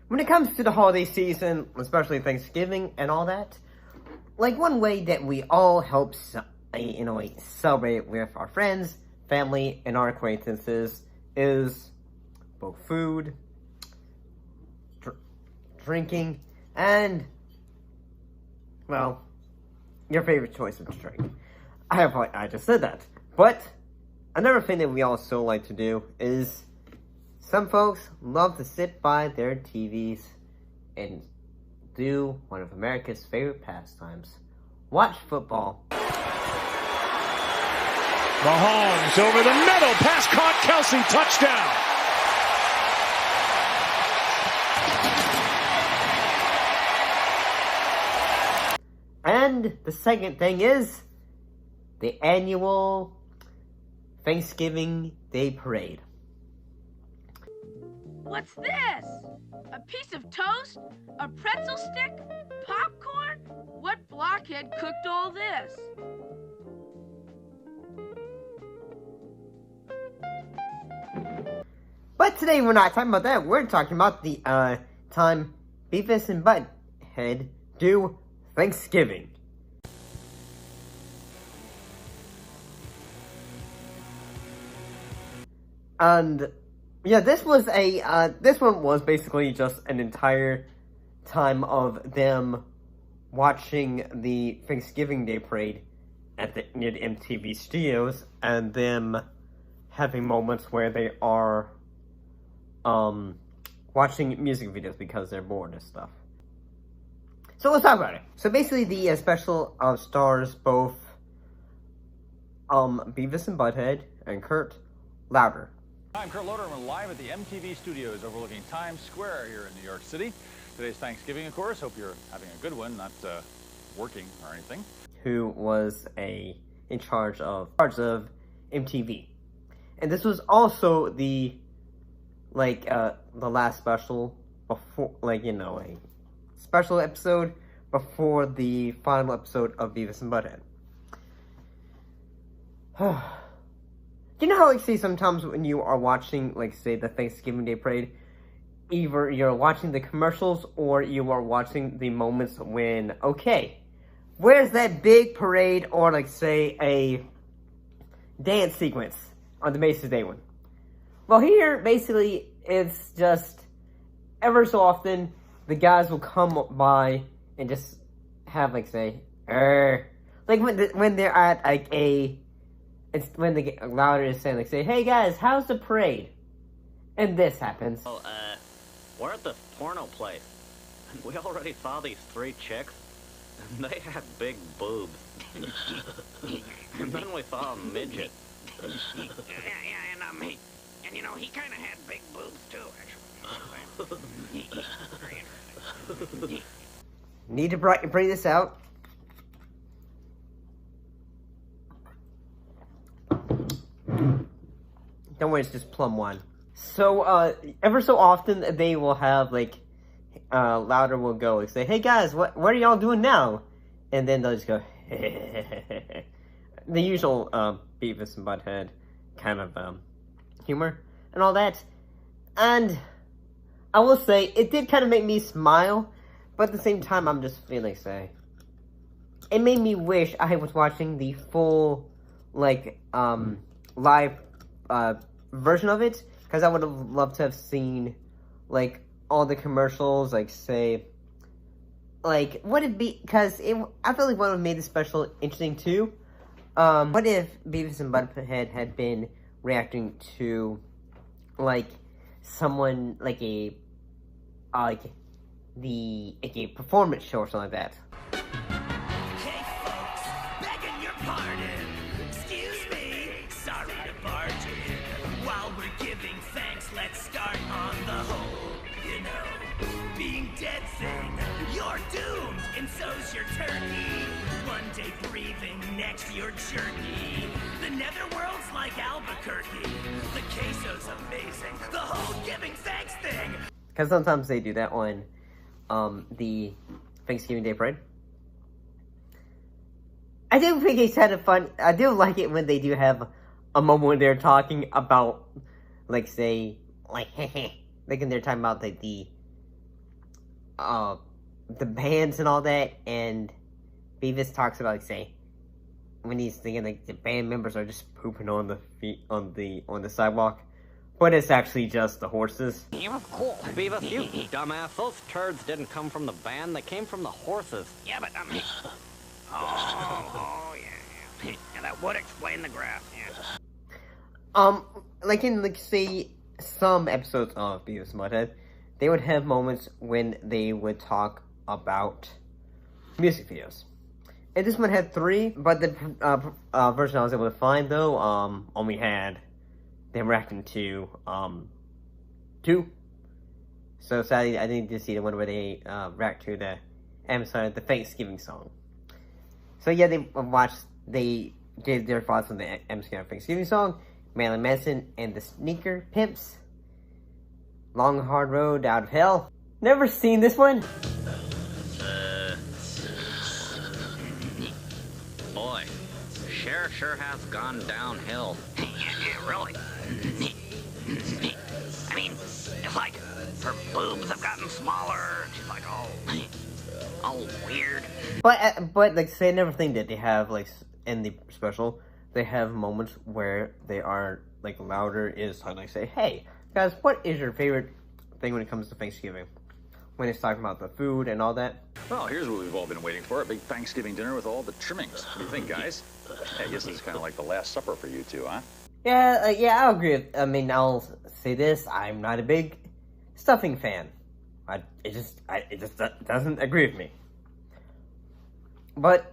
when it comes to the holiday season, especially Thanksgiving and all that, like one way that we all help, celebrate with our friends, family, and our acquaintances is both food, drinking, and, well, your favorite choice of drink. I just said that. But another thing that we also like to do is some folks love to sit by their TVs and do one of America's favorite pastimes. Watch football. Mahomes over the middle. Pass caught. Kelsey. Touchdown. And the second thing is the annual Thanksgiving Day Parade. What's this? A piece of toast? A pretzel stick? Popcorn? What blockhead cooked all this? But today we're not talking about that. We're talking about the time Beavis and Butthead do Thanksgiving. And yeah, this one was basically just an entire time of them watching the Thanksgiving Day Parade near the MTV studios, and them having moments where they are watching music videos because they're bored and stuff. So let's talk about it. So basically, the special stars both Beavis and Butthead and Loder. I'm Kurt Loder. I'm live at the MTV studios overlooking Times Square here in New York City. Today's Thanksgiving, of course. Hope you're having a good one, not working or anything. Who was in charge of MTV, and this was also the last special before, a special episode before the final episode of Beavis and Butthead. You know how, say, sometimes when you are watching, say, the Thanksgiving Day Parade, either you're watching the commercials or you are watching the moments when, okay, where's that big parade or, say, a dance sequence on the Macy's Day one? Well, here, basically, it's just, ever so often, the guys will come by and just have, say, when they're at, it's when the Loder is saying, say, hey guys, how's the parade? And this happens. Well, we're at the porno place. And we already saw these 3 chicks. And they had big boobs. And then we saw a midget. Yeah, and me. And he kind of had big boobs too, actually. Very interesting. Need to bring this out. Don't worry, it's just plum wine. So, ever so often, they will have, Loder will go, say, hey guys, what are y'all doing now? And then they'll just go, the usual, Beavis and Butthead kind of, humor and all that. And I will say, it did kind of make me smile, but at the same time, I'm just feeling, it made me wish I was watching the full, live, version of it, because I would have loved to have seen, all the commercials, say, would it be, because I feel like what would have made the special interesting, too, what if Beavis and Butthead had been reacting to, someone, a performance show or something like that? Hey folks, begging your pardon. Excuse me, sorry to barge in. While we're giving thanks, let's start on the whole. Being dead thing, you're doomed, and so's your turkey. One day breathing, next you're jerky. The netherworld's like Albuquerque. The queso's amazing, the whole giving thanks thing. Because sometimes they do that on the Thanksgiving Day Parade. I do think it's kind of fun. I do like it when they do have a moment when they're talking about, in their time about, the bands and all that, and Beavis talks about, like, say, when he's thinking, like, the band members are just pooping on the feet, on the sidewalk, but it's actually just the horses. Yeah, of course. Beavis, you dumbass. Those turds didn't come from the band. They came from the horses. Yeah, but oh, yeah. Yeah, that would explain the graph, yeah. Like in, like, say, some episodes of Beavis and Butthead, they would have moments when they would talk about music videos. And this one had 3, but the version I was able to find, though, only had them reacting to 2. So sadly, I didn't just see the one where they react to the Thanksgiving song. So yeah, they gave their thoughts on the Thanksgiving song, Marilyn Manson and the Sneaker Pimps, Long Hard Road Out of Hell. Never seen this one. Boy, Cher sure has gone downhill. Yeah, really. I mean, it's like her boobs have gotten smaller. She's like, all weird. But like, say, I never think that they have, like, in the special, they have moments where they are, like, Loder is talking, like, say, hey, guys, what is your favorite thing when it comes to Thanksgiving? When it's talking about the food and all that. Well, here's what we've all been waiting for, a big Thanksgiving dinner with all the trimmings. What do you think, guys? I guess this is kind of like the Last Supper for you two, huh? Yeah, I'll agree. I'll say this: I'm not a big stuffing fan. It just doesn't agree with me. But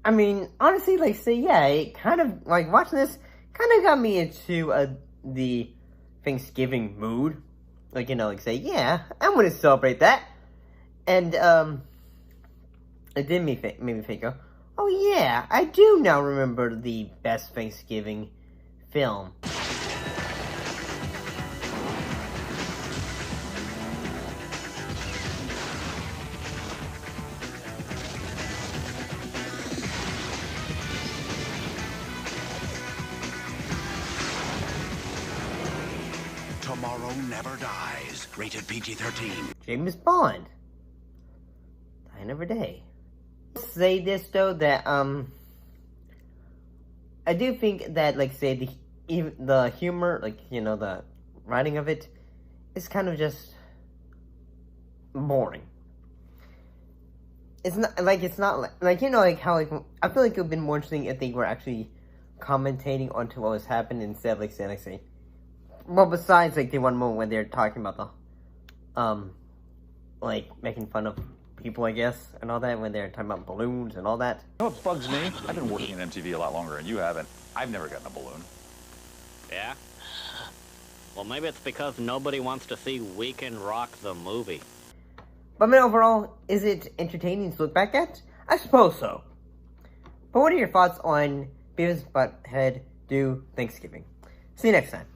I mean, honestly, like, say, yeah, it kind of, like, watching this kind of got me into the Thanksgiving mood. Like, you know, like, say, yeah, I'm gonna celebrate that. And it did make me think, oh yeah, I do now remember the best Thanksgiving film. Tomorrow Never Dies. Rated PG-13. James Bond. Die Another Day. Say this though, that I do think that, like, say, the humor, like, you know, the writing of it is kind of just boring. It's not like, you know, like, how, like, I feel like it would have been more interesting if they were actually commentating onto what was happening instead of, like, saying, well, besides, like, the one moment when they're talking about the, like, making fun of people, I guess, and all that, when they're talking about balloons and all that. You know what bugs me? I've been working in MTV a lot longer than you haven't. I've never gotten a balloon. Yeah? Well, maybe it's because nobody wants to see Weekend Rock the movie. But I mean, overall, is it entertaining to look back at? I suppose so. But what are your thoughts on Beavis Butthead Do Thanksgiving? See you next time.